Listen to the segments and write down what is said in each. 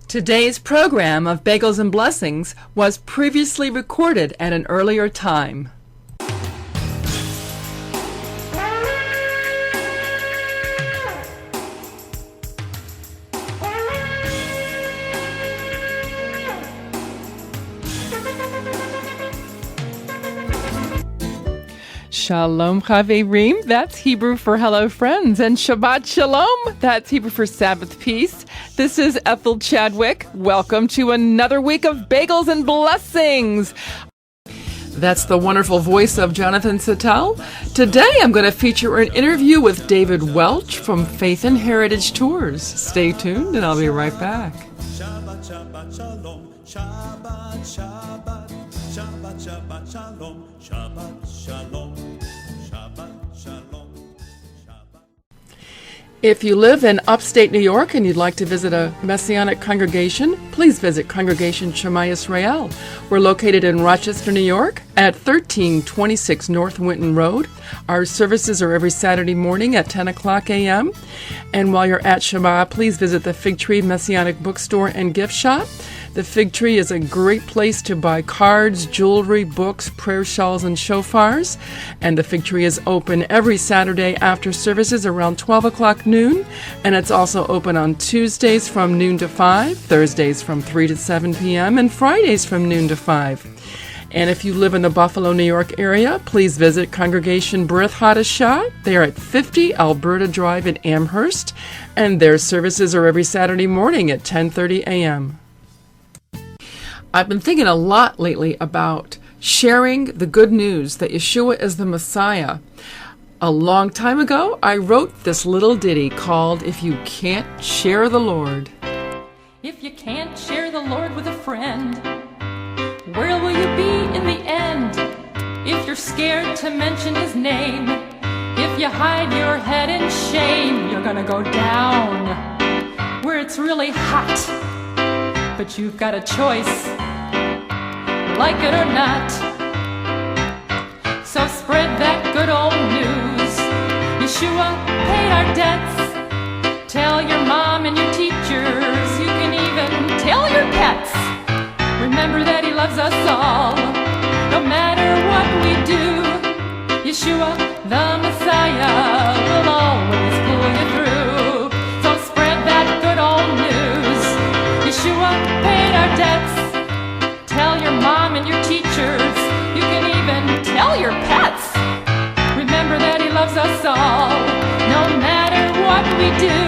Today's program of Bagels and Blessings was previously recorded at an earlier time. Shalom Chaverim, that's Hebrew for hello friends, and Shabbat Shalom, that's Hebrew for Sabbath peace. This is Ethel Chadwick. Welcome to another week of Bagels and Blessings. That's the wonderful voice of Jonathan Sattel. Today I'm going to feature an interview with David Welch from Faith and Heritage Tours. Stay tuned and I'll be right back. Shabbat, Shabbat, Shalom, Shabbat, Shabbat, Shabbat, Shabbat, Shalom, Shabbat, Shalom, Shabbat, Shalom, Shabbat. If you live in upstate New York and you'd like to visit a Messianic congregation, please visit Congregation Shema Yisrael. We're located in Rochester, New York at 1326 North Winton Road. Our services are every Saturday morning at 10 o'clock a.m. And while you're at Shema, please visit the Fig Tree Messianic Bookstore and Gift Shop. The Fig Tree is a great place to buy cards, jewelry, books, prayer shawls, and shofars. And the Fig Tree is open every Saturday after services around 12 o'clock noon. And it's also open on Tuesdays from noon to 5, Thursdays from 3 to 7 p.m., and Fridays from noon to 5. And if you live in the Buffalo, New York area, please visit Congregation Berith Hadashah. They are at 50 Alberta Drive in Amherst. And their services are every Saturday morning at 10:30 a.m. I've been thinking a lot lately about sharing the good news that Yeshua is the Messiah. A long time ago, I wrote this little ditty called If You Can't Share the Lord. If you can't share the Lord with a friend, where will you be in the end? If you're scared to mention His name, if you hide your head in shame, you're gonna go down where it's really hot. But you've got a choice, like it or not. So spread that good old news. Yeshua paid our debts. Tell your mom and your teachers. You can even tell your pets. Remember that He loves us all, no matter what we do. Yeshua, the Messiah, will always pull you through. So spread that good old news. Yeshua paid our debts. Tell your mom and your teachers. You can even tell your pets. Remember that He loves us all, no matter what we do.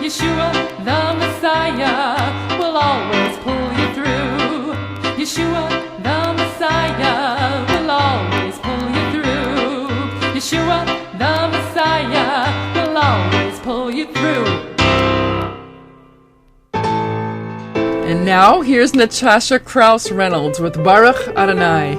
Yeshua, the Messiah, will always pull you through. Yeshua, the Messiah, will always pull you through. Yeshua, the Messiah, will always pull you through. And now, here's Natasha Krauss Reynolds with Baruch Adonai.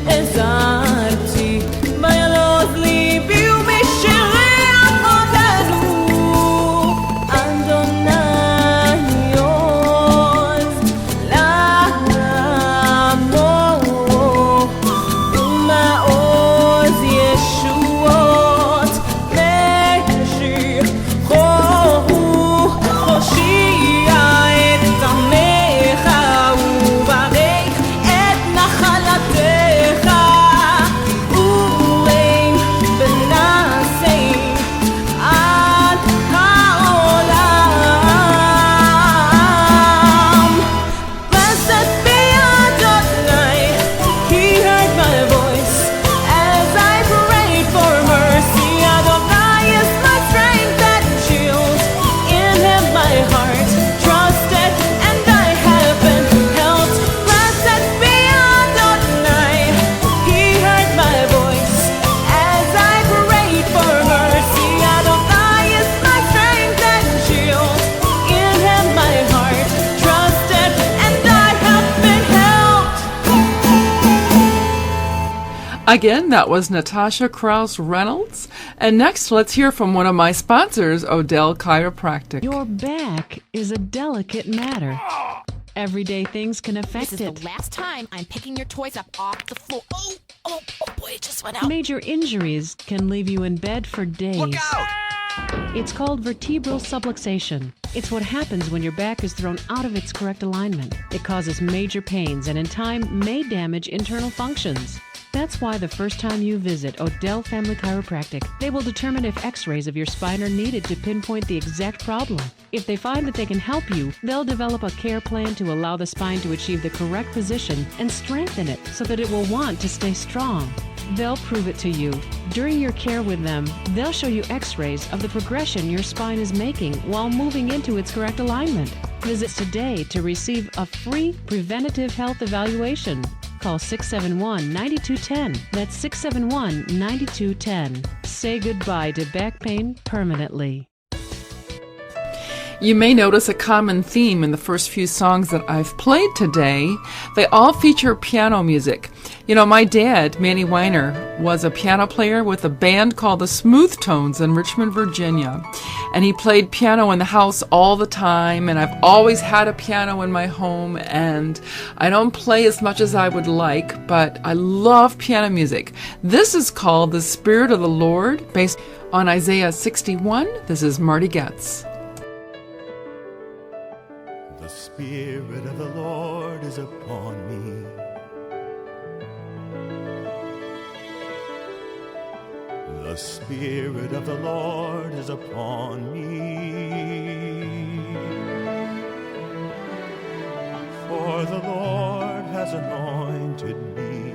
נעזרתי בילוד ליבי ובשירי החודדו אדוני עוז לעמו ומעוז ישועות משיחו הושיע את עמך וברך את נחלתך ורים בנשיא עד העולם. Blessed be Adonai, he heard my voice as I prayed for mercy. Adonai is my strength and shield, in him my heart trusted and I have been helped. Blessed be Adonai, he heard my voice as I prayed for mercy. Adonai is my strength and shield, in him my heart trusted and I have been helped. Again, that was Natasha Krause Reynolds. And next, let's hear from one of my sponsors, Odell Chiropractic. Your back is a delicate matter. Everyday things can affect This is it. the last time I'm picking your toys up off the floor. Oh boy, it just went out. Major injuries can leave you in bed for days. It's called vertebral subluxation. It's what happens when your back is thrown out of its correct alignment. It causes major pains and in time may damage internal functions. That's why the first time you visit Odell Family Chiropractic, they will determine if x-rays of your spine are needed to pinpoint the exact problem. If they find that they can help you, they'll develop a care plan to allow the spine to achieve the correct position and strengthen it so that it will want to stay strong. They'll prove it to you. During your care with them, they'll show you x-rays of the progression your spine is making while moving into its correct alignment. Visit today to receive a free preventative health evaluation. Call 671-9210. That's 671-9210. Say goodbye to back pain permanently. You may notice a common theme in the first few songs that I've played today. They all feature piano music. You know, my dad, Manny Weiner, was a piano player with a band called the Smooth Tones in Richmond, Virginia. And he played piano in the house all the time, and I've always had a piano in my home, and I don't play as much as I would like, but I love piano music. This is called The Spirit of the Lord, based on Isaiah 61. This is Marty Getz. The Spirit of the Lord is upon me. The Spirit of the Lord is upon me. For the Lord has anointed me.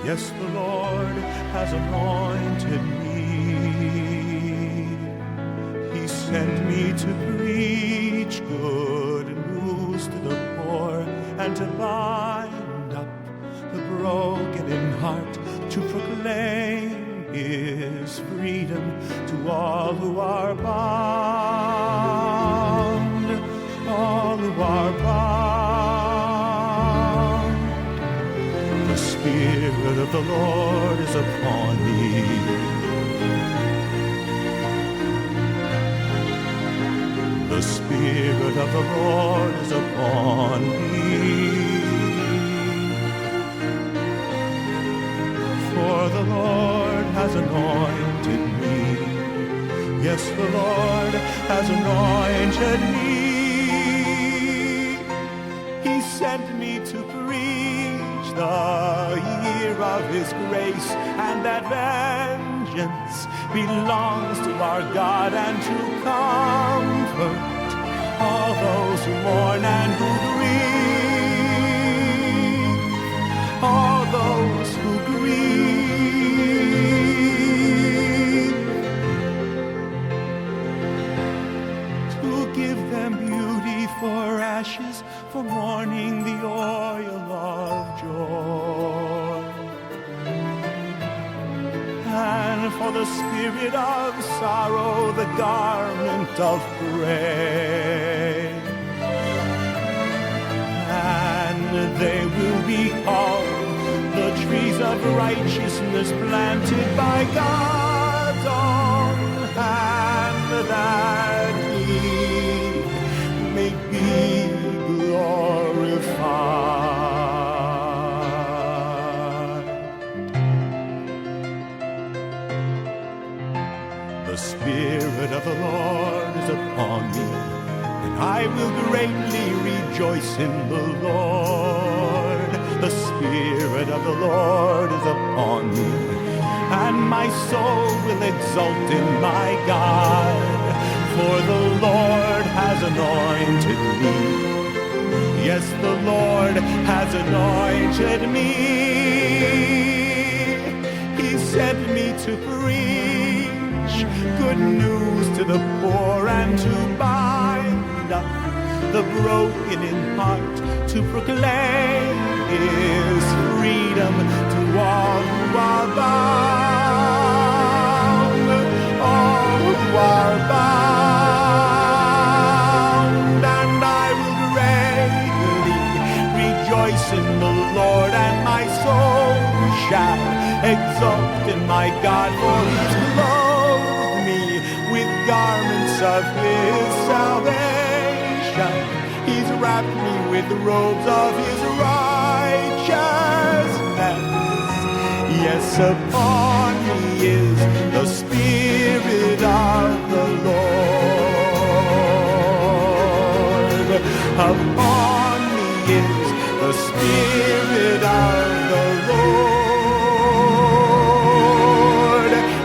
Yes, the Lord has anointed me. He sent me to preach good news to the poor and to bind up the broken in heart, to proclaim His freedom to all who are bound, all who are bound. The Spirit of the Lord is upon me. The Spirit of the Lord is upon me. For the Lord has anointed me. Yes, the Lord has anointed me. He sent me to preach the year of His grace, and that vengeance belongs to our God, and to comfort all those who mourn and who grieve, all those who grieve. For ashes, for mourning, the oil of joy, and for the spirit of sorrow, the garment of praise. And they will be called the of righteousness planted by God's own hand, that he may be glorified. The Spirit of the Lord is upon me, and I will greatly rejoice in the Lord. The Spirit of the Lord is upon me, and my soul will exult in my God. For the Lord has anointed me. Yes, the Lord has anointed me. He sent me to preach good news to the poor and to bind up the broken in heart, to proclaim his freedom to all who are bound, all who are bound. And I will greatly rejoice in the Lord, and my soul shall exult in my God, for he's clothed me with garments of his salvation. He's wrapped me with the robes of his righteousness. Yes, upon me is the Spirit of the Lord. Upon me is the Spirit of the Lord.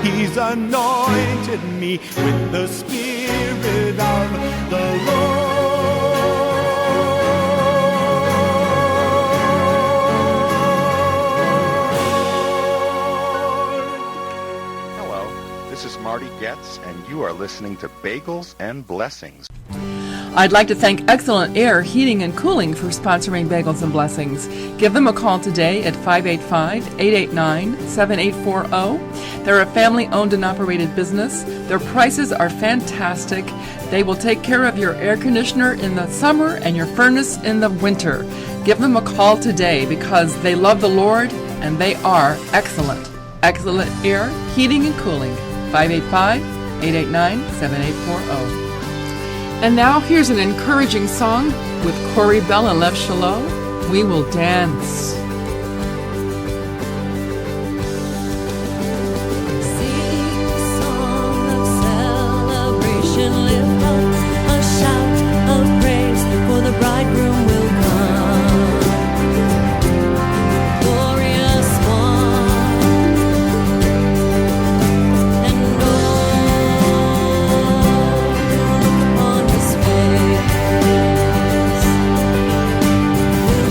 He's anointed me with the Spirit of the Lord. This is Marty Getz, and you are listening to Bagels and Blessings. I'd like to thank Excellent Air Heating and Cooling for sponsoring Bagels and Blessings. Give them a call today at 585-889-7840. They're a family-owned and operated business. Their prices are fantastic. They will take care of your air conditioner in the summer and your furnace in the winter. Give them a call today because they love the Lord and they are excellent. Excellent Air Heating and Cooling. 585-889-7840. And now here's an encouraging song with Corey Bell and Lev Shalom. We Will Dance. Sing a song of celebration, lift up a shout of praise, for the bridegroom will come. Glorious one, and look upon his face. Will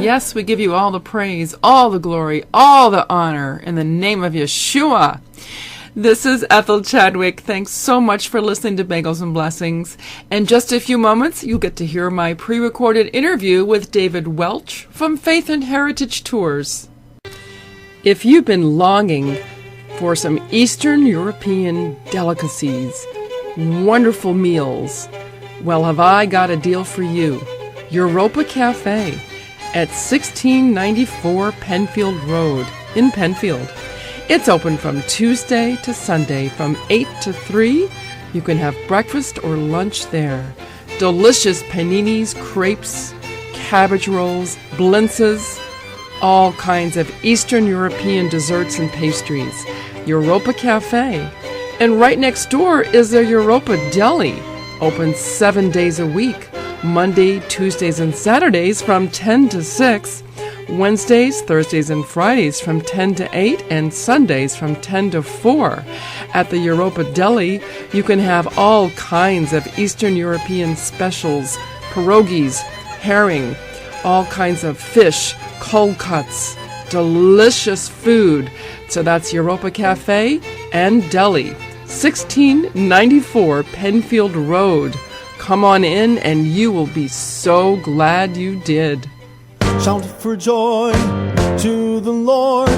Yes, we give you all the praise, all the glory, all the honor in the name of Yeshua. This is Ethel Chadwick. Thanks so much for listening to Bagels and Blessings. In just a few moments, you'll get to hear my pre-recorded interview with David Welch from Faith and Heritage Tours. If you've been longing for some Eastern European delicacies, wonderful meals, well, have I got a deal for you. Europa Cafe at 1694 Penfield Road in Penfield. It's open from Tuesday to Sunday from 8 to 3. You can have breakfast or lunch there. Delicious paninis, crepes, cabbage rolls, blintzes, all kinds of Eastern European desserts and pastries. Europa Cafe. And right next door is the Europa Deli, open 7 days a week, Monday, Tuesdays, and Saturdays from 10 to 6, Wednesdays, Thursdays, and Fridays from 10 to 8, and Sundays from 10 to 4. At the Europa Deli, you can have all kinds of Eastern European specials, pierogies, herring, all kinds of fish, cold cuts, delicious food. So that's Europa Cafe and Deli, 1694 Penfield Road. Come on in and you will be so glad you did. Shout for joy to the Lord,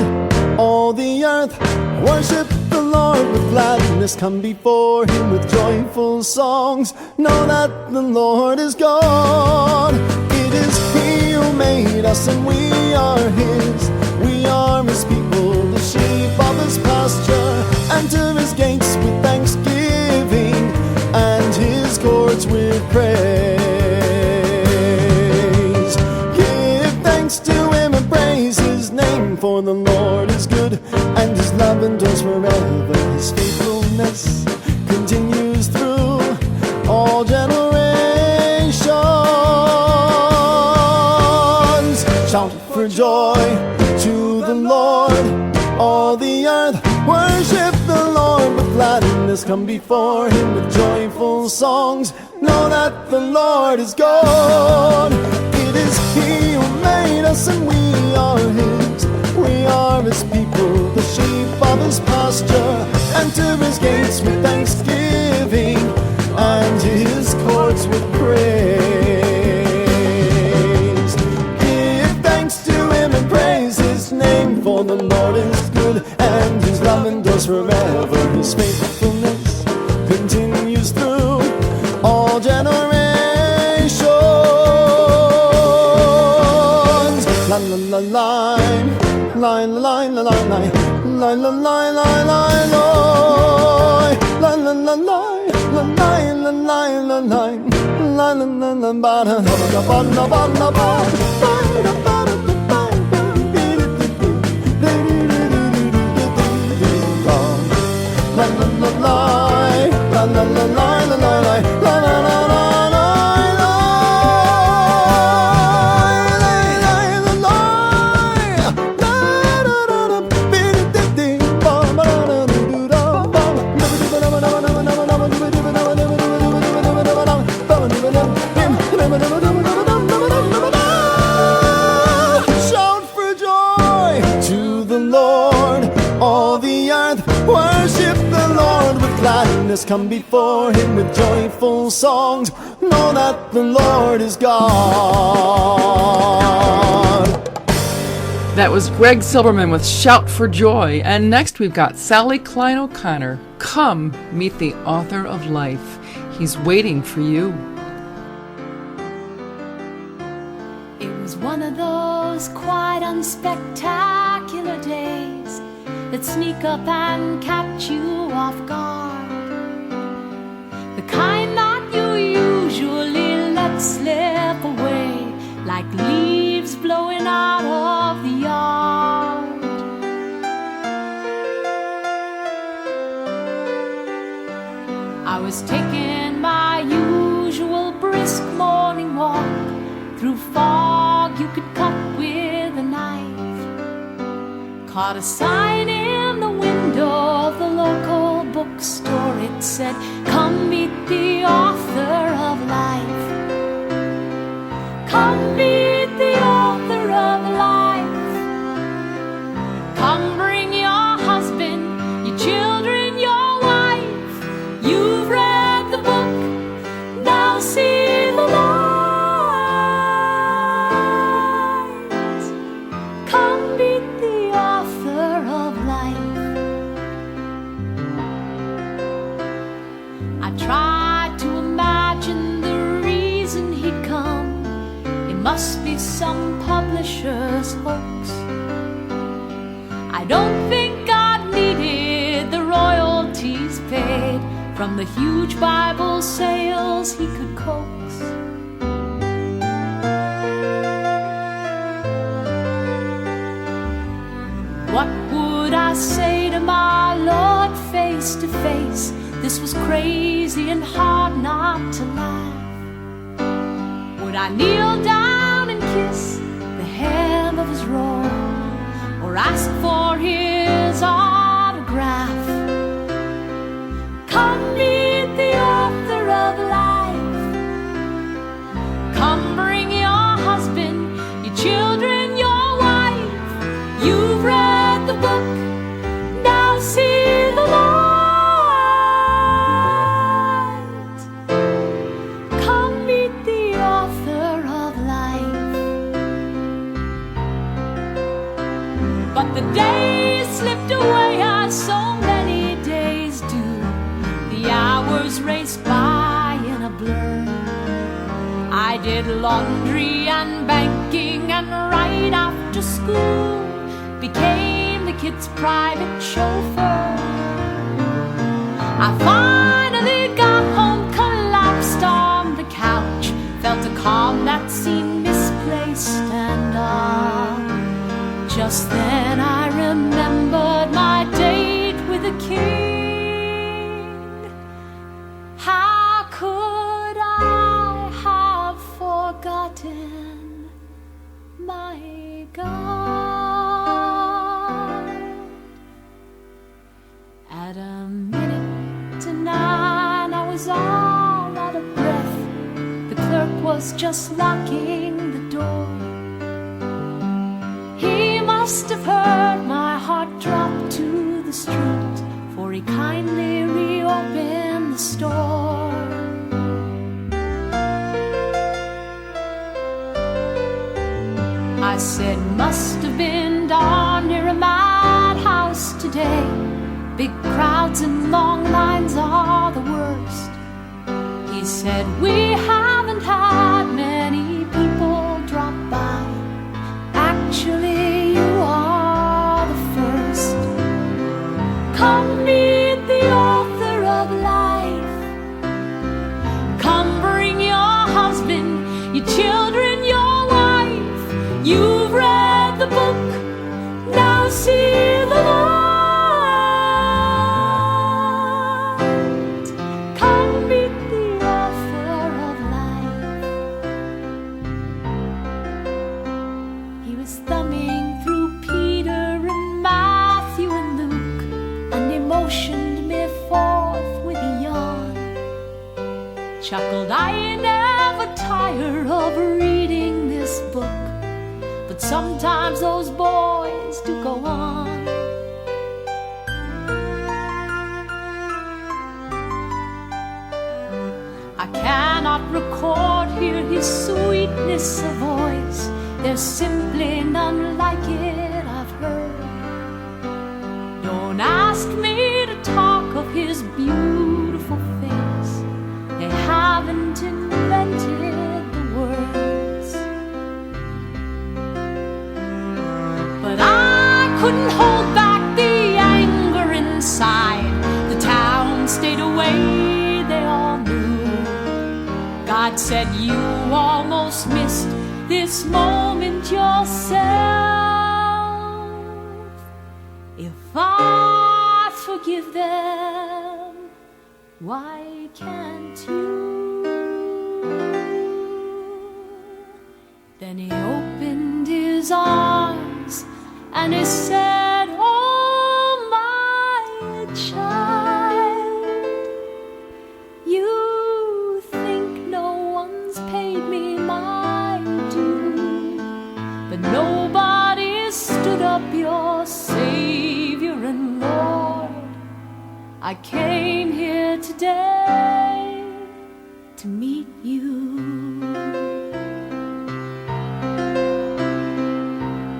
all the earth. Worship the Lord with gladness. Come before Him with joyful songs. Know that the Lord is God. It is He who made us and we are His. We are His people, the sheep of His pasture. Enter His gates with thanksgiving and His courts with praise. To Him and praise His name, for the Lord is good and His love endures forever. His faithfulness continues through all generations. Shout for joy to the Lord, all the earth. Worship the Lord with gladness. Come before Him with joyful songs. Know that the Lord is God. It is He who made us and we are His. We are His people, the sheep of His pasture. Enter His gates with thanksgiving and His courts with praise. Give thanks to Him and praise His name, for the Lord is good and His love endures forever. His faithfulness continues through all generations. La la la line, line, line, line, line, line, line, line, line, line, line, line, line, Shout for joy to the Lord, all the earth. Worship the Lord with gladness. Come before Him with joyful songs. Know that the Lord is God. That was Greg Silverman with Shout for Joy. And next we've got Sally Klein O'Connor. Come meet the author of life. He's waiting for you. It was one of those quite unspectacular days that sneak up and catch you off guard. The kind that you usually let slip away like leaves blowing out of the yard. I was taking my usual brisk morning walk through fog you could cut with a knife. Caught a sign in the window of the local bookstore. It said, "Come meet the author of life. Come meet the author from the huge Bible sales he could coax. What would I say to my Lord face to face? This was crazy and hard not to laugh. Would I kneel down and kiss the hem of his robe, or ask for his autograph? Come meet the author of life. Come bring your husband, your children, your wife. You've read the book, now see the light. Come meet the author of life. But the days slipped away as so many days do. The hours raced by in a blur. I did laundry and banking, and right after school became the kids' private chauffeur. I finally got home, collapsed on the couch, felt a calm that seemed misplaced, and just then I remembered my date with the king. How could I have forgotten my God? At a minute to 9, I was all out of breath. The clerk was just locking the door. He must have heard my heart drop to the street, for he kindly reopened the store. I said, must have been darn near a madhouse today. Big crowds and long lines are the worst. He said, we haven't had many people drop by. Actually, you are the first. Come meet the author of life. Come bring your husband, your children, your wife. You've read the book, now see the light. Come meet the author of life. He was thumbing through Peter and Matthew and Luke, and he motioned me forth with a yawn. Chuckled, I never tire of reading this book, but sometimes those boys do go on. I cannot record here his sweetness of voice. There's simply none like it I've heard. Don't ask me to talk of his beautiful face. They haven't invented the words. But I couldn't hold back the anger inside. The town stayed away, they all knew. God said, you almost missed this moment yourself. If I forgive them, why can't you? Then he opened his arms and he said, oh my child, you think no one's paid me my due, but nobody stood up your Savior and Lord. I came here today to meet you.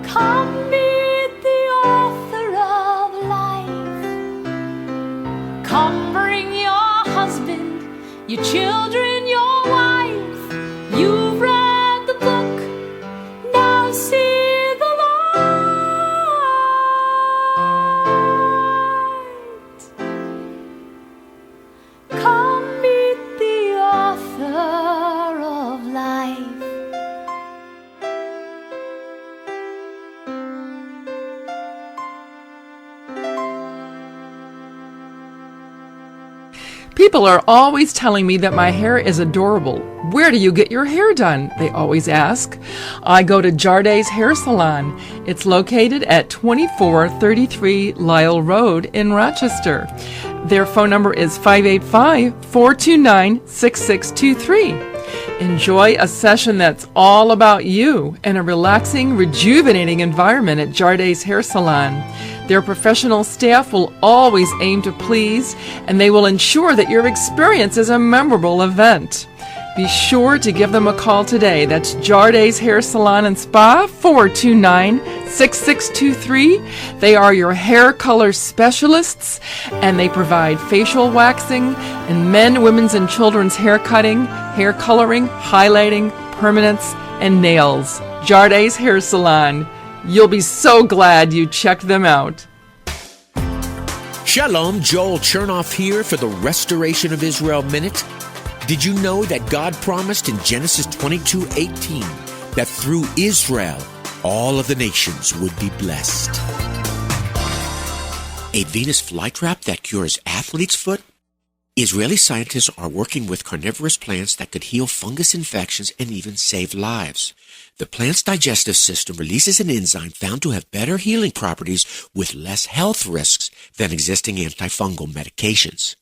Come meet the author of life. Come bring your husband, your children, your wife. You've read the book, now see the light. People are always telling me that my hair is adorable. Where do you get your hair done? They always ask. I go to Jarday's Hair Salon. It's located at 2433 Lyle Road in Rochester. Their phone number is 585-429-6623. Enjoy a session that's all about you in a relaxing, rejuvenating environment at Jarday's Hair Salon. Their professional staff will always aim to please, and they will ensure that your experience is a memorable event. Be sure to give them a call today. That's Jarday's Hair Salon and Spa, 429-6623. They are your hair color specialists, and they provide facial waxing and men, women's, and children's hair cutting, hair coloring, highlighting, permanents, and nails. Jarday's Hair Salon. You'll be so glad you checked them out. Shalom, Joel Chernoff here for the Restoration of Israel Minute. Did you know that God promised in Genesis 22:18 that through Israel all of the nations would be blessed? A Venus flytrap that cures athlete's foot? Israeli scientists are working with carnivorous plants that could heal fungus infections and even save lives. The plant's digestive system releases an enzyme found to have better healing properties with less health risks than existing antifungal medications.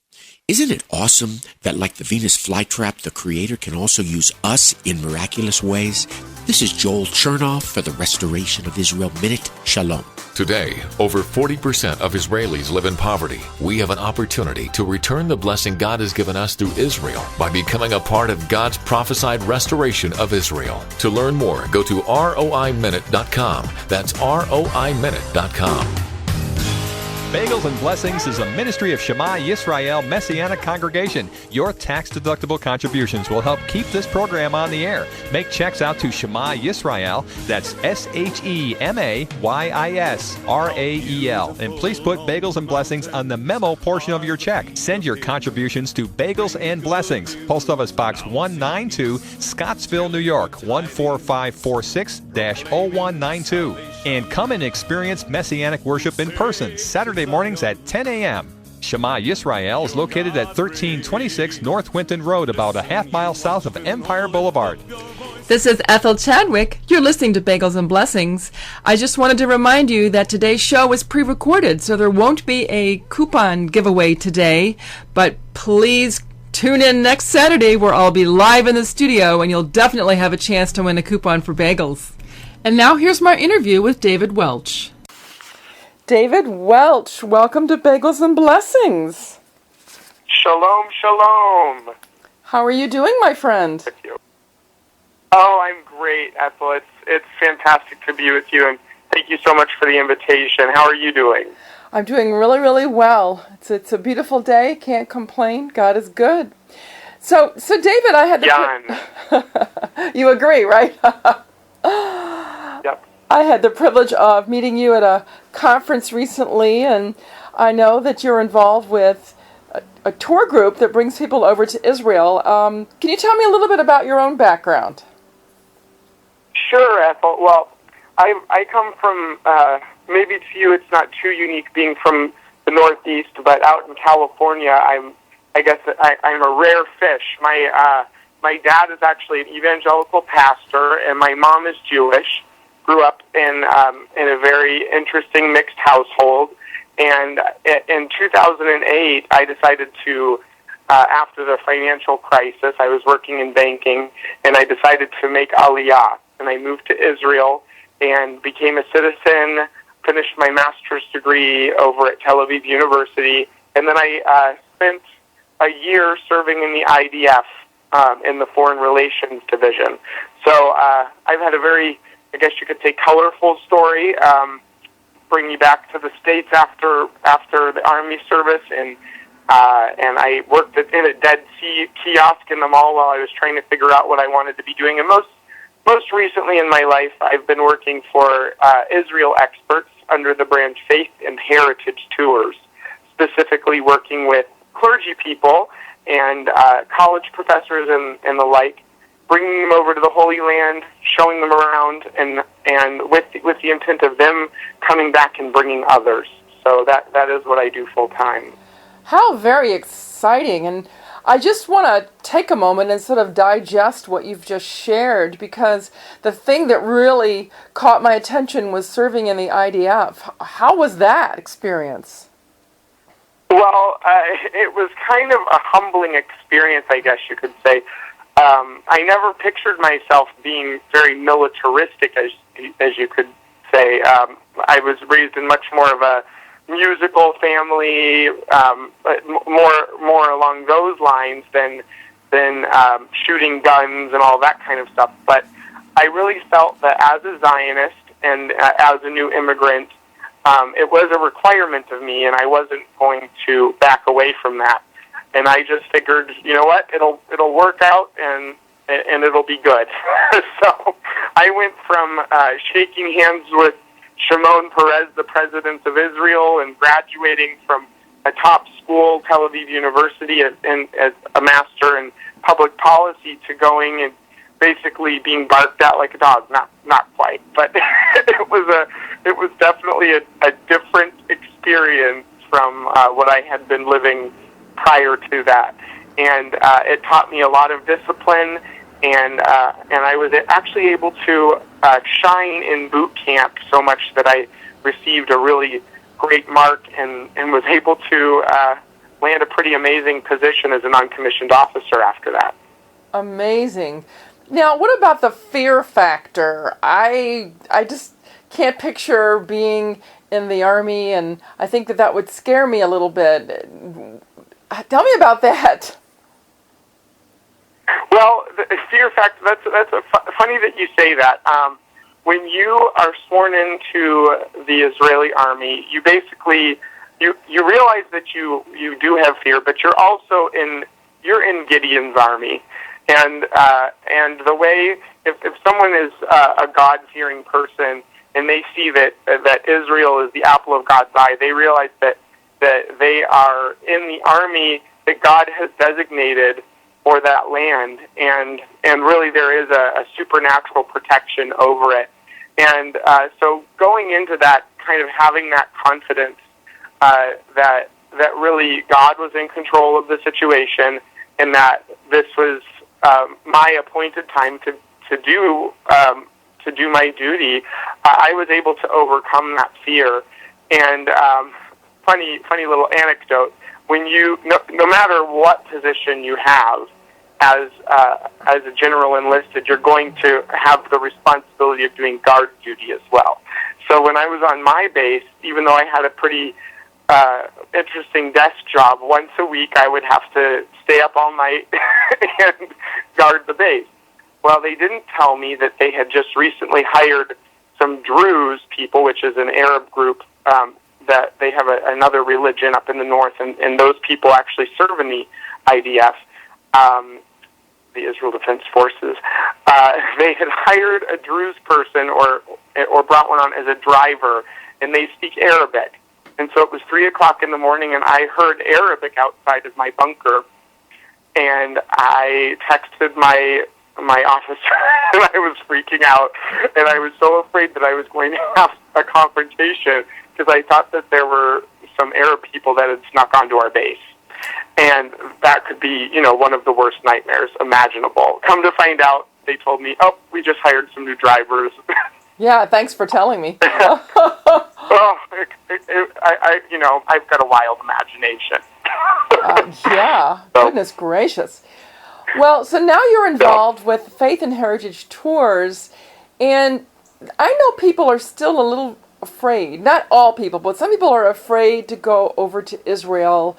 Isn't it awesome that, like the Venus flytrap, the Creator can also use us in miraculous ways? This is Joel Chernoff for the Restoration of Israel Minute. Shalom. Today, over 40% of Israelis live in poverty. We have an opportunity to return the blessing God has given us through Israel by becoming a part of God's prophesied restoration of Israel. To learn more, go to roiminute.com. That's roiminute.com. Bagels and Blessings is a ministry of Shema Yisrael Messianic Congregation. Your tax-deductible contributions will help keep this program on the air. Make checks out to Shema Yisrael, that's SHEMAYISRAEL. And please put Bagels and Blessings on the memo portion of your check. Send your contributions to Bagels and Blessings, Post Office Box 192, Scottsville, New York, 14546-0192. And come and experience Messianic worship in person, Saturday mornings at 10 a.m. Shema Yisrael is located at 1326 North Winton Road, about a half-mile south of Empire Boulevard. This is Ethel Chadwick. You're listening to Bagels and Blessings. I just wanted to remind you that today's show is pre-recorded, so there won't be a coupon giveaway today, but please tune in next Saturday where I'll be live in the studio and you'll definitely have a chance to win a coupon for bagels. And now here's my interview with David Welch. David Welch, welcome to Bagels and Blessings. Shalom, shalom. How are you doing, my friend? Thank you. Oh, I'm great, Ethel. It's fantastic to be with you, and thank you so much for the invitation. How are you doing? I'm doing really, really well. It's a beautiful day. Can't complain. God is good. So David, I had the you agree, right? Yep. I had the privilege of meeting you at a conference recently, and I know that you're involved with a tour group that brings people over to Israel. Can you tell me a little bit about your own background? Sure, Ethel. Well, I come from, maybe to you it's not too unique being from the Northeast, but out in California, I'm a rare fish. My dad is actually an evangelical pastor, and my mom is Jewish. Grew up in a very interesting mixed household, and in 2008, I decided to, after the financial crisis, I was working in banking, and I decided to make Aliyah, and I moved to Israel and became a citizen, finished my master's degree over at Tel Aviv University, and then I spent a year serving in the IDF, in the Foreign Relations Division. So I've had a very, I guess you could say, colorful story. Bring me back to the States after the Army service, and I worked in a Dead Sea kiosk in the mall while I was trying to figure out what I wanted to be doing. And most recently in my life, I've been working for Israel experts under the brand Faith and Heritage Tours, specifically working with clergy people and college professors and the like, bringing them over to the Holy Land, showing them around, and with the intent of them coming back and bringing others. So that is what I do full time. How very exciting. And I just want to take a moment and sort of digest what you've just shared, because the thing that really caught my attention was serving in the IDF. How was that experience? Well, it was kind of a humbling experience, I guess you could say. I never pictured myself being very militaristic, as you could say. I was raised in much more of a musical family, but more along those lines than shooting guns and all that kind of stuff. But I really felt that as a Zionist and as a new immigrant, it was a requirement of me, and I wasn't going to back away from that. And I just figured, you know what, it'll work out, and it'll be good. So I went from shaking hands with Shimon Peres, the president of Israel, and graduating from a top school, Tel Aviv University, as a master in public policy, to going and basically being barked at like a dog. Not quite, but it was definitely a different experience from what I had been living prior to that, and it taught me a lot of discipline, and I was actually able to shine in boot camp so much that I received a really great mark and was able to land a pretty amazing position as a non-commissioned officer after that. Amazing. Now, what about the fear factor? I just can't picture being in the Army, and I think that would scare me a little bit. Tell me about that. Well, the fear factor, that's funny that you say that. When you are sworn into the Israeli Army, you basically, you realize that you do have fear, but you're also in Gideon's army. And the way, if someone is a God-fearing person and they see that Israel is the apple of God's eye, they realize that they are in the army that God has designated for that land, and really there is a supernatural protection over it. And so going into that, kind of having that confidence that really God was in control of the situation, and that this was my appointed time to do my duty, I was able to overcome that fear. And funny little anecdote: when you no matter what position you have as a general enlisted, you're going to have the responsibility of doing guard duty as well. So when I was on my base, even though I had a pretty interesting desk job, once a week I would have to stay up all night and guard the base. Well, they didn't tell me that they had just recently hired some Druze people, which is an Arab group, that they have another religion up in the north, and those people actually serve in the IDF, the Israel Defense Forces. They had hired a Druze person or brought one on as a driver, and they speak Arabic. And so it was 3 o'clock in the morning, and I heard Arabic outside of my bunker, and I texted my officer, and I was freaking out, and I was so afraid that I was going to have a confrontation, because I thought that there were some Arab people that had snuck onto our base. And that could be, one of the worst nightmares imaginable. Come to find out, they told me, we just hired some new drivers. Yeah, thanks for telling me. Well, I've got a wild imagination. Yeah, goodness gracious. Well, so now you're involved with Faith and Heritage Tours, and I know people are still a little afraid. Not all people, but some people are afraid to go over to Israel.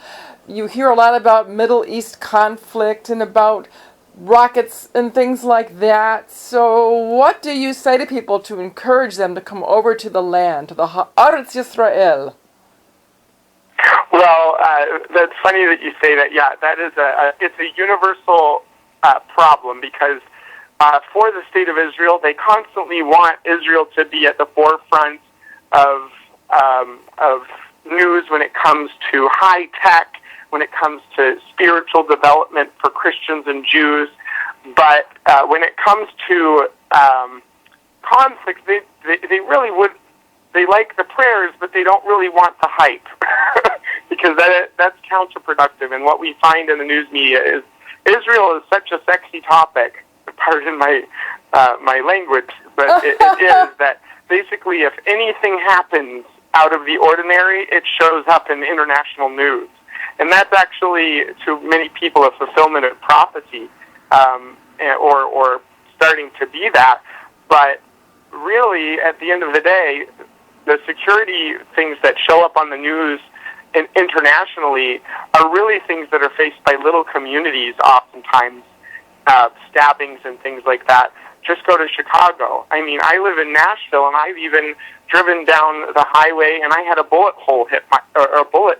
You hear a lot about Middle East conflict and about rockets and things like that. So what do you say to people to encourage them to come over to the land, to the Haaretz Yisrael? Well, that's funny that you say that. Yeah, that is it's a universal problem, because for the state of Israel, they constantly want Israel to be at the forefront of news when it comes to high tech, when it comes to spiritual development for Christians and Jews. But when it comes to conflict, they really would. They like the prayers, but they don't really want the hype, because because that's counterproductive. And what we find in the news media is Israel is such a sexy topic. Pardon my language, but it is that basically if anything happens out of the ordinary, it shows up in international news. And that's actually, to many people, a fulfillment of prophecy, or starting to be that. But really, at the end of the day, the security things that show up on the news internationally are really things that are faced by little communities oftentimes, stabbings and things like that. Just go to Chicago. I mean, I live in Nashville, and I've even driven down the highway, and I had a bullet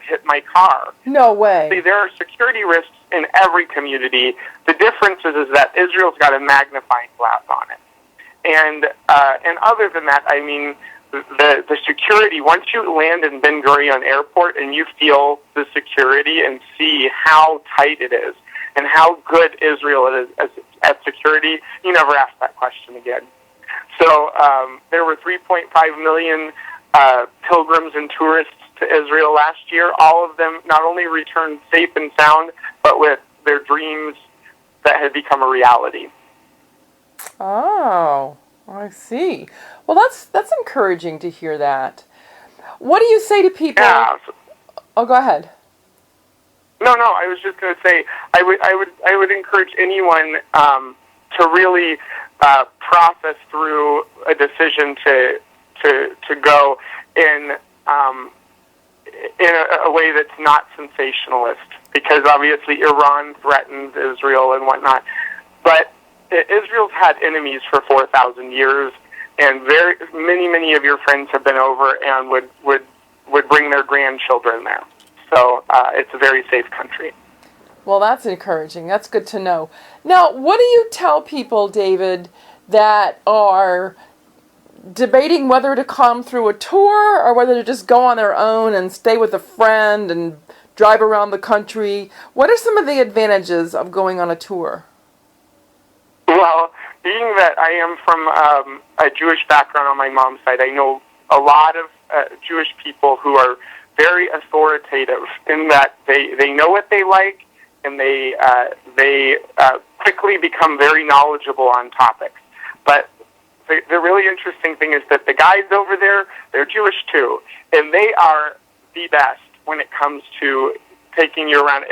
hit my car. No way. See, there are security risks in every community. The difference is that Israel's got a magnifying glass on it. And other than that, I mean, the security, once you land in Ben Gurion Airport and you feel the security and see how tight it is and how good Israel is at security, you never ask that question again. So there were 3.5 million pilgrims and tourists to Israel last year. All of them not only returned safe and sound, but with their dreams that had become a reality. Oh, I see. Well, that's encouraging to hear that. What do you say to people? Yeah. Oh, go ahead. No, I was just going to say I would encourage anyone to really process through a decision to go in a way that's not sensationalist, because obviously Iran threatens Israel and whatnot, but Israel's had enemies for 4,000 years, and very many of your friends have been over and would bring their grandchildren there. So it's a very safe country. Well, that's encouraging. That's good to know. Now, what do you tell people, David, that are debating whether to come through a tour or whether to just go on their own and stay with a friend and drive around the country? What are some of the advantages of going on a tour? Well, being that I am from a Jewish background on my mom's side, I know a lot of Jewish people who are very authoritative in that they know what they like, and they quickly become very knowledgeable on topics. But the really interesting thing is that the guys over there, they're Jewish too, and they are the best when it comes to taking you around.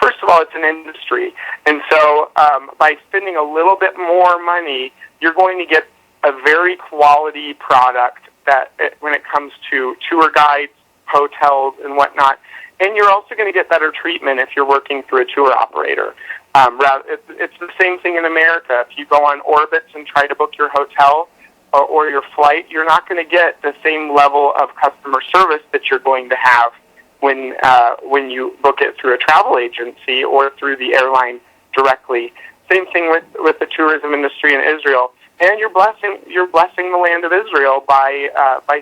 First of all, it's an industry, and so by spending a little bit more money, you're going to get a very quality product that when it comes to tour guides, hotels, and whatnot. And you're also going to get better treatment if you're working through a tour operator. It's the same thing in America. If you go on Orbitz and try to book your hotel or your flight, you're not going to get the same level of customer service that you're going to have when you book it through a travel agency or through the airline directly. Same thing with the tourism industry in Israel. And you're blessing the land of Israel by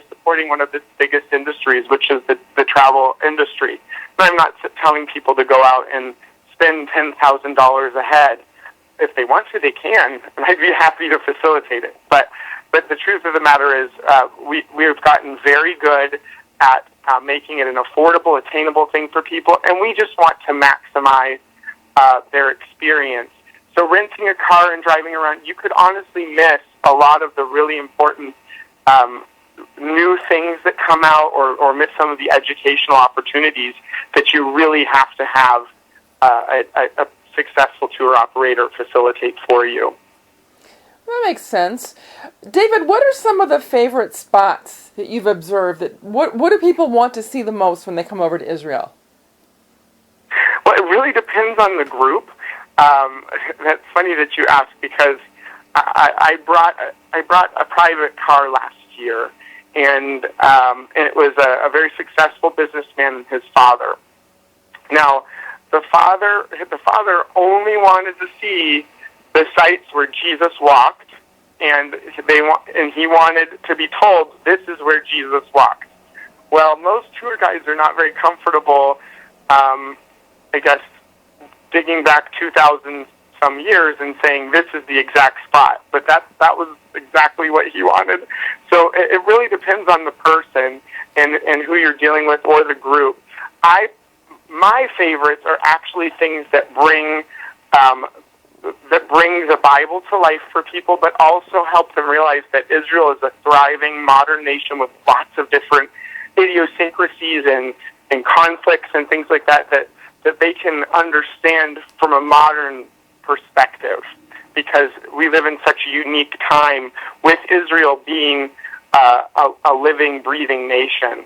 supporting one of its biggest industries, which is the travel industry. And I'm not telling people to go out and spend $10,000 a head. If they want to, they can, and I'd be happy to facilitate it. But the truth of the matter is, we've gotten very good at making it an affordable, attainable thing for people, and we just want to maximize their experience. So renting a car and driving around, you could honestly miss a lot of the really important new things that come out, or miss some of the educational opportunities that you really have to have a successful tour operator facilitate for you. That makes sense. David, what are some of the favorite spots that you've observed? What do people want to see the most when they come over to Israel? Well, it really depends on the group. That's funny that you ask, because I brought a private car last year, and it was a very successful businessman and his father. Now, the father only wanted to see the sites where Jesus walked, and he wanted to be told this is where Jesus walked. Well, most tour guides are not very comfortable, I guess, digging back 2,000 some years and saying this is the exact spot, but that was exactly what he wanted. So it really depends on the person and who you're dealing with or the group. I my favorites are actually things that bring the Bible to life for people, but also help them realize that Israel is a thriving modern nation with lots of different idiosyncrasies and conflicts and things like that they can understand from a modern perspective, because we live in such a unique time with Israel being a living, breathing nation.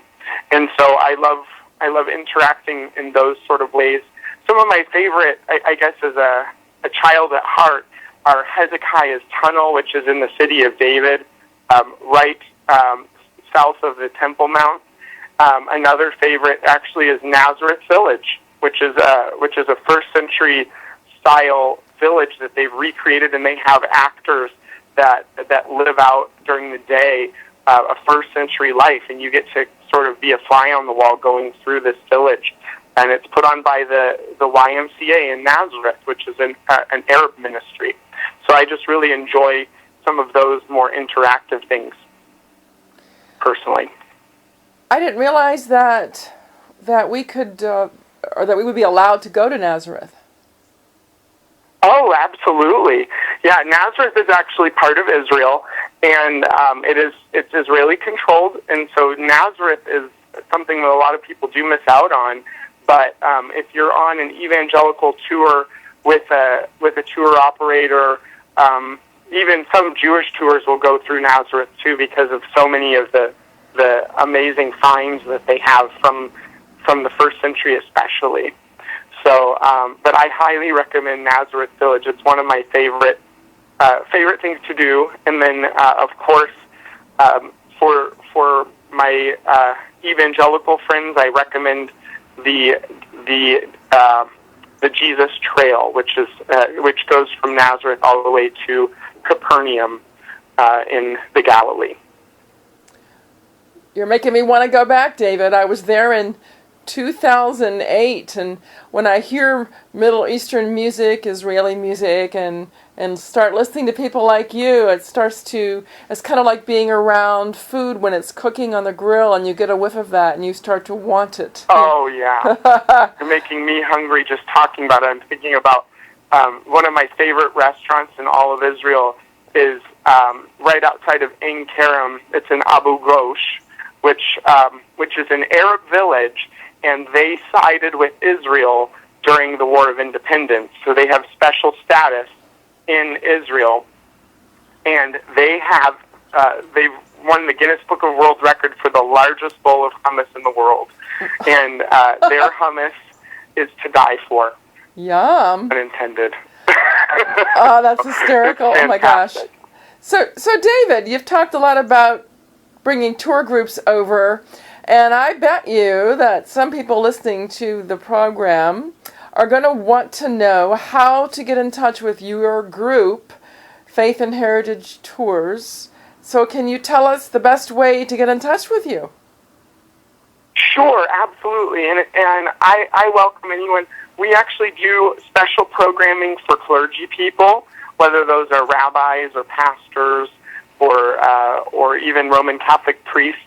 And so I love interacting in those sort of ways. Some of my favorite, I guess, as a child at heart, are Hezekiah's Tunnel, which is in the city of David, right south of the Temple Mount. Another favorite actually is Nazareth Village, which is a first century style village that they've recreated, and they have actors that live out during the day a first century life, and you get to sort of be a fly on the wall going through this village. And it's put on by the YMCA in Nazareth, which is an Arab ministry. So I just really enjoy some of those more interactive things, personally. I didn't realize that we could, or that we would be allowed to go to Nazareth. Oh, absolutely. Yeah, Nazareth is actually part of Israel, and it's Israeli controlled, and so Nazareth is something that a lot of people do miss out on. But if you're on an evangelical tour with a tour operator, even some Jewish tours will go through Nazareth too, because of so many of the amazing finds that they have from the first century especially. So, but I highly recommend Nazareth Village. It's one of my favorite things to do. And then, of course, for my evangelical friends, I recommend the Jesus Trail, which goes from Nazareth all the way to Capernaum in the Galilee. You're making me want to go back, David. I was there in 2008, and when I hear Middle Eastern music, Israeli music, and start listening to people like you, it's kind of like being around food when it's cooking on the grill, and you get a whiff of that, and you start to want it. Oh, yeah. You're making me hungry just talking about it. I'm thinking about one of my favorite restaurants in all of Israel is right outside of Ein Kerem. It's in Abu Ghosh, which is an Arab village, and they sided with Israel during the War of Independence. So they have special status in Israel, and they've won the Guinness Book of World Record for the largest bowl of hummus in the world. And their hummus is to die for. Yum. Unintended. Oh, that's hysterical. Oh, my gosh. So, David, you've talked a lot about bringing tour groups over, and I bet you that some people listening to the program are going to want to know how to get in touch with your group, Faith and Heritage Tours. So can you tell us the best way to get in touch with you? Sure, absolutely. And I welcome anyone. We actually do special programming for clergy people, whether those are rabbis or pastors or even Roman Catholic priests.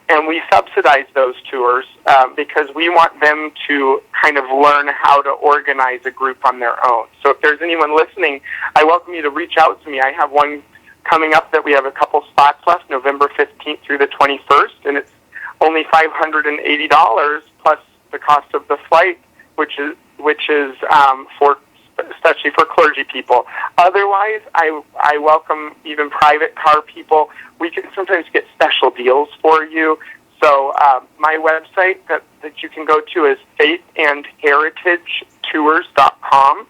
And we subsidize those tours because we want them to kind of learn how to organize a group on their own. So if there's anyone listening, I welcome you to reach out to me. I have one coming up that we have a couple spots left, November 15th through the 21st, and it's only $580 plus the cost of the flight, which is for especially for clergy people. Otherwise, I welcome even private car people. We can sometimes get special deals for you. So my website that you can go to is faithandheritagetours.com,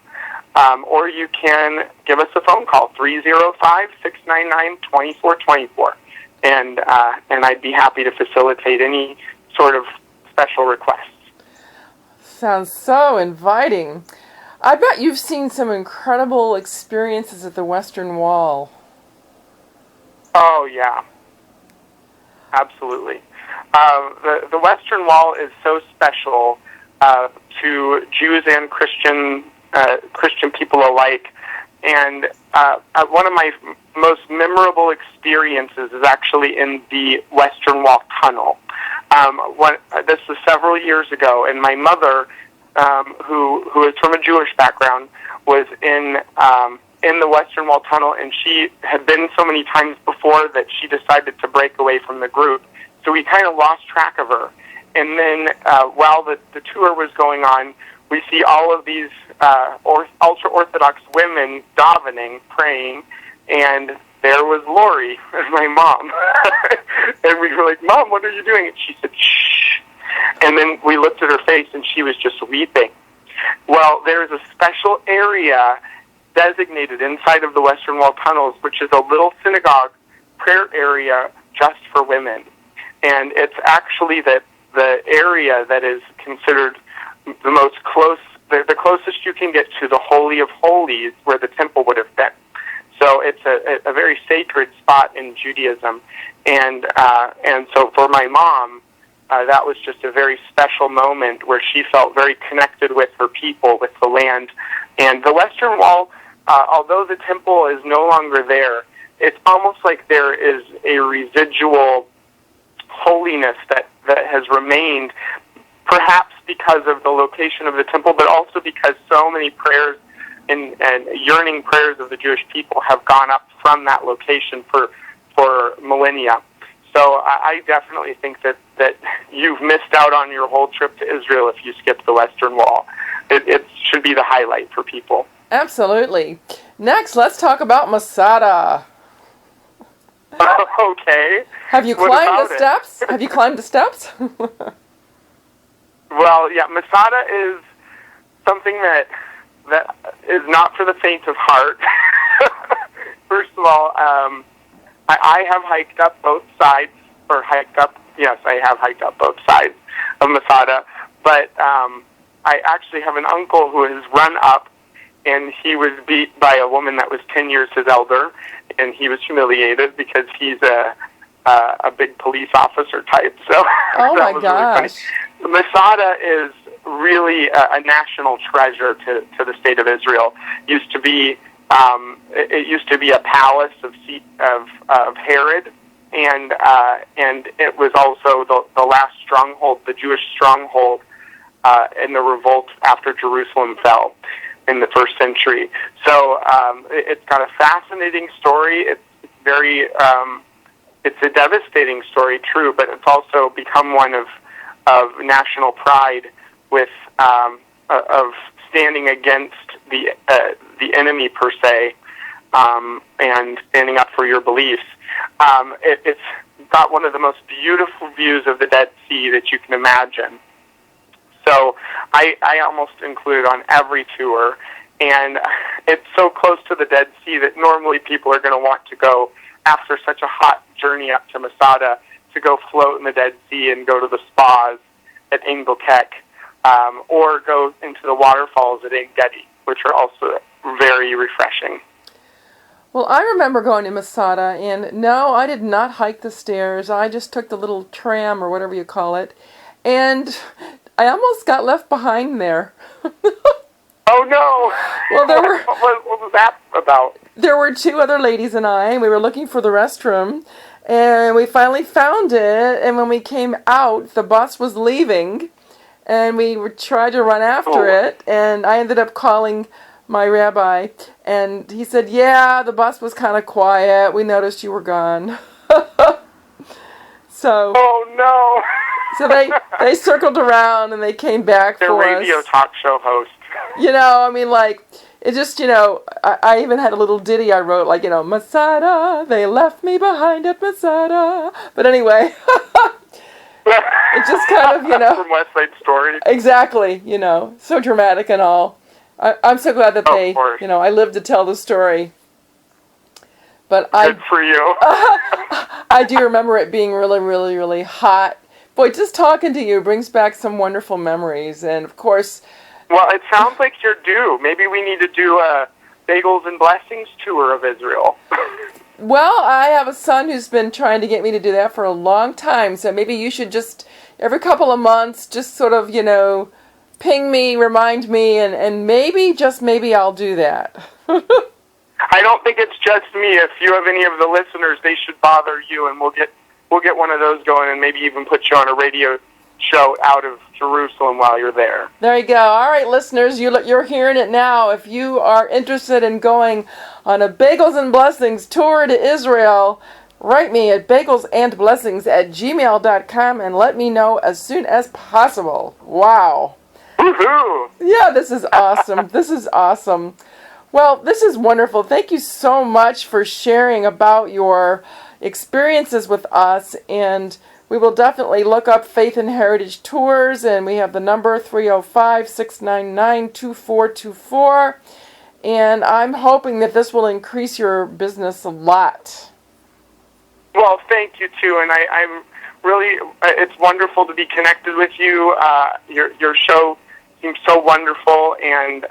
or you can give us a phone call, 305-699-2424, and I'd be happy to facilitate any sort of special requests. Sounds so inviting. I bet you've seen some incredible experiences at the Western Wall. Oh, yeah. Absolutely. The Western Wall is so special to Jews and Christian people alike. And one of my most memorable experiences is actually in the Western Wall Tunnel. This was several years ago, and my mother, who is from a Jewish background, was in the Western Wall Tunnel, and she had been so many times before that she decided to break away from the group. So we kind of lost track of her. And then while the tour was going on, we see all of these ultra-Orthodox women davening, praying, and there was Lori, my mom. And we were like, Mom, what are you doing? And she said, shh. And then we looked at her face, and she was just weeping. Well, there's a special area designated inside of the Western Wall tunnels, which is a little synagogue prayer area just for women. And it's actually the area that is considered the most close, the closest you can get to the Holy of Holies, where the temple would have been. So it's a very sacred spot in Judaism. And so for my mom, that was just a very special moment where she felt very connected with her people, with the land. And the Western Wall, although the temple is no longer there, it's almost like there is a residual holiness that has remained, perhaps because of the location of the temple, but also because so many prayers and yearning prayers of the Jewish people have gone up from that location for millennia. So I definitely think that you've missed out on your whole trip to Israel if you skip the Western Wall. It should be the highlight for people. Absolutely. Next, let's talk about Masada. Okay. Have you climbed the steps? Have you climbed the steps? Well, yeah, Masada is something that is not for the faint of heart. First of all, I have hiked up both sides, yes, I have hiked up both sides of Masada, but I actually have an uncle who has run up, and he was beat by a woman that was 10 years his elder, and he was humiliated because he's a big police officer type. So oh that my was gosh. really funny. Masada is really a national treasure to the state of Israel. It used to be a palace of Herod, and it was also the last stronghold, the Jewish stronghold, in the revolt after Jerusalem fell in the 1st century. So it's got a fascinating story. It's very it's a devastating story, true, but it's also become one of national pride with of standing against the enemy per se, and standing up for your beliefs. It's got one of the most beautiful views of the Dead Sea that you can imagine. So I almost include it on every tour, and it's so close to the Dead Sea that normally people are going to want to go after such a hot journey up to Masada to go float in the Dead Sea and go to the spas at Ein Bokek, or go into the waterfalls at Ein Gedi, which are also very refreshing. Well, I remember going to Masada, and no, I did not hike the stairs. I just took the little tram, or whatever you call it, and I almost got left behind there. Oh, no! Well, what was that about? There were 2 other ladies and I, and we were looking for the restroom, and we finally found it, and when we came out, the bus was leaving, and we tried to run after it, and I ended up calling my rabbi, and he said, yeah, the bus was kind of quiet. We noticed you were gone. So. Oh, no! So they circled around, and they came back Their for us. Their radio talk show host. You know, I mean, like, it just, you know, I even had a little ditty I wrote, like, you know, Masada, they left me behind at Masada. But anyway, it just kind of, you know. From West Side Story. Exactly, you know, so dramatic and all. I'm so glad that they, you know, I lived to tell the story. But Good for you. I do remember it being really, really, really hot. Boy, just talking to you brings back some wonderful memories. And, of course. Well, it sounds like you're due. Maybe we need to do a Bagels and Blessings tour of Israel. Well, I have a son who's been trying to get me to do that for a long time. So maybe you should just, every couple of months, just sort of, you know, ping me, remind me, and maybe, just maybe I'll do that. I don't think it's just me. If you have any of the listeners, they should bother you, and we'll get we'll get one of those going and maybe even put you on a radio show out of Jerusalem while you're there. There you go. All right, listeners, you're hearing it now. If you are interested in going on a Bagels and Blessings tour to Israel, write me at bagelsandblessings@gmail.com and let me know as soon as possible. Wow. Woohoo! Yeah, this is awesome. This is awesome. Well, this is wonderful. Thank you so much for sharing about your experiences with us, and we will definitely look up Faith and Heritage Tours, and we have the number 305-699-2424, and I'm hoping that this will increase your business a lot. Well, thank you, too, and I'm really, it's wonderful to be connected with you. Your show seems so wonderful, and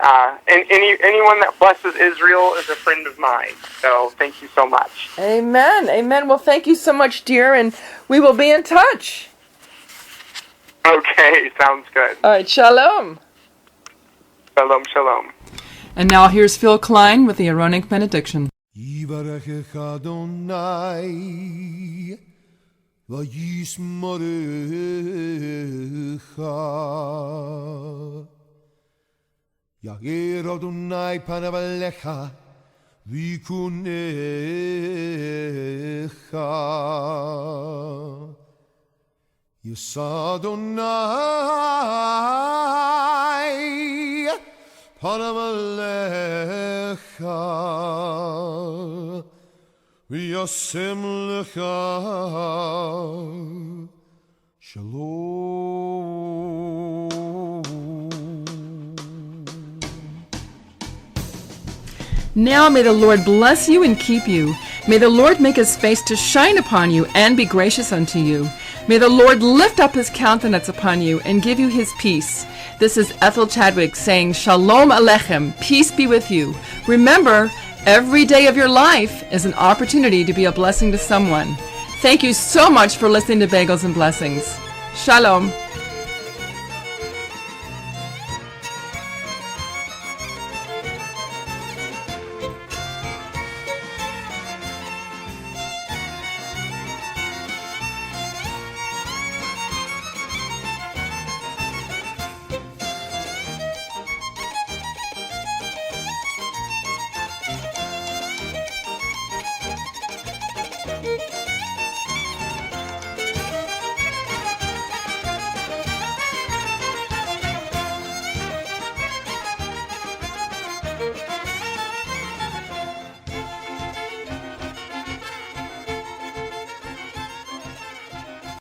anyone that blesses Israel is a friend of mine, so thank you so much. Amen. Amen. Well, thank you so much, dear, and we will be in touch. Okay, sounds good. All right, shalom. Shalom, shalom. And now here's Phil Klein with the Aaronic benediction. Yivarechech Adonai v'yismorecha Yagir Adonai panav alecha v'yikunecha Yisa Adonai panav alecha v'yasem lecha Now may the Lord bless you and keep you. May the Lord make his face to shine upon you and be gracious unto you. May the Lord lift up his countenance upon you and give you his peace. This is Ethel Chadwick saying, Shalom Aleichem, peace be with you. Remember, every day of your life is an opportunity to be a blessing to someone. Thank you so much for listening to Bagels and Blessings. Shalom.